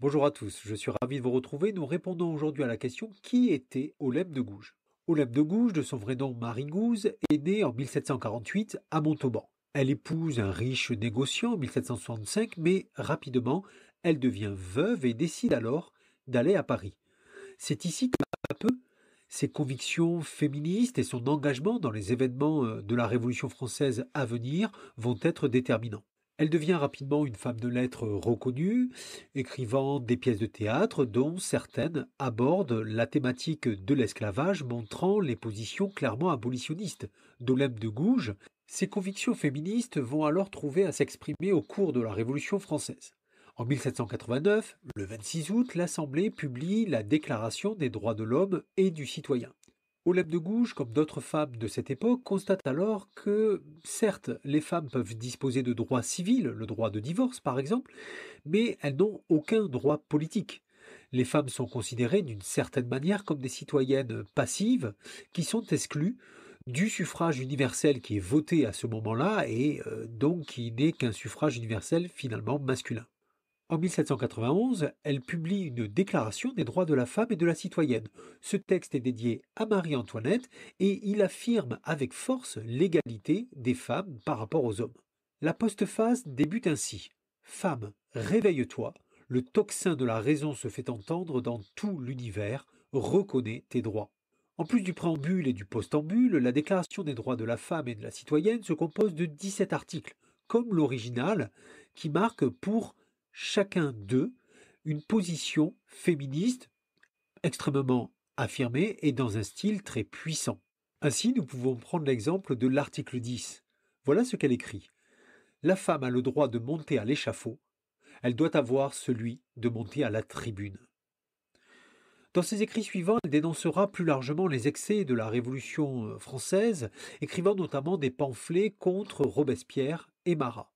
Bonjour à tous, je suis ravi de vous retrouver. Nous répondons aujourd'hui à la question: qui était Olympe de Gouges? Olympe de Gouges, de son vrai nom Marie Gouze, est née en 1748 à Montauban. Elle épouse un riche négociant en 1765, mais rapidement, elle devient veuve et décide alors d'aller à Paris. C'est ici que, peu à peu, ses convictions féministes et son engagement dans les événements de la Révolution française à venir vont être déterminants. Elle devient rapidement une femme de lettres reconnue, écrivant des pièces de théâtre dont certaines abordent la thématique de l'esclavage, montrant les positions clairement abolitionnistes d'Olympe de Gouges. Ses convictions féministes vont alors trouver à s'exprimer au cours de la Révolution française. En 1789, le 26 août, l'Assemblée publie la Déclaration des droits de l'homme et du citoyen. Olympe de Gouges, comme d'autres femmes de cette époque, constate alors que, certes, les femmes peuvent disposer de droits civils, le droit de divorce par exemple, mais elles n'ont aucun droit politique. Les femmes sont considérées d'une certaine manière comme des citoyennes passives qui sont exclues du suffrage universel qui est voté à ce moment-là et donc qui n'est qu'un suffrage universel finalement masculin. En 1791, elle publie une déclaration des droits de la femme et de la citoyenne. Ce texte est dédié à Marie-Antoinette et il affirme avec force l'égalité des femmes par rapport aux hommes. La postface débute ainsi: Femme, réveille-toi, le tocsin de la raison se fait entendre dans tout l'univers, reconnais tes droits. En plus du préambule et du postambule, la Déclaration des droits de la femme et de la citoyenne se compose de 17 articles, comme l'original, qui marque pour chacun d'eux une position féministe extrêmement affirmée et dans un style très puissant. Ainsi, nous pouvons prendre l'exemple de l'article 10. Voilà ce qu'elle écrit: La femme a le droit de monter à l'échafaud, elle doit avoir celui de monter à la tribune. Dans ses écrits suivants, elle dénoncera plus largement les excès de la Révolution française, écrivant notamment des pamphlets contre Robespierre et Marat.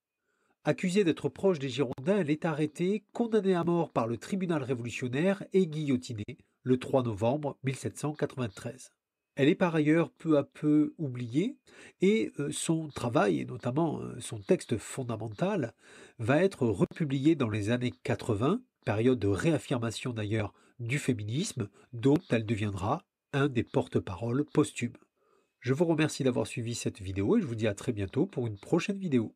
Accusée d'être proche des Girondins, elle est arrêtée, condamnée à mort par le tribunal révolutionnaire et guillotinée le 3 novembre 1793. Elle est par ailleurs peu à peu oubliée et son travail, et notamment son texte fondamental, va être republié dans les années 80, période de réaffirmation d'ailleurs du féminisme, dont elle deviendra un des porte-paroles posthumes. Je vous remercie d'avoir suivi cette vidéo et je vous dis à très bientôt pour une prochaine vidéo.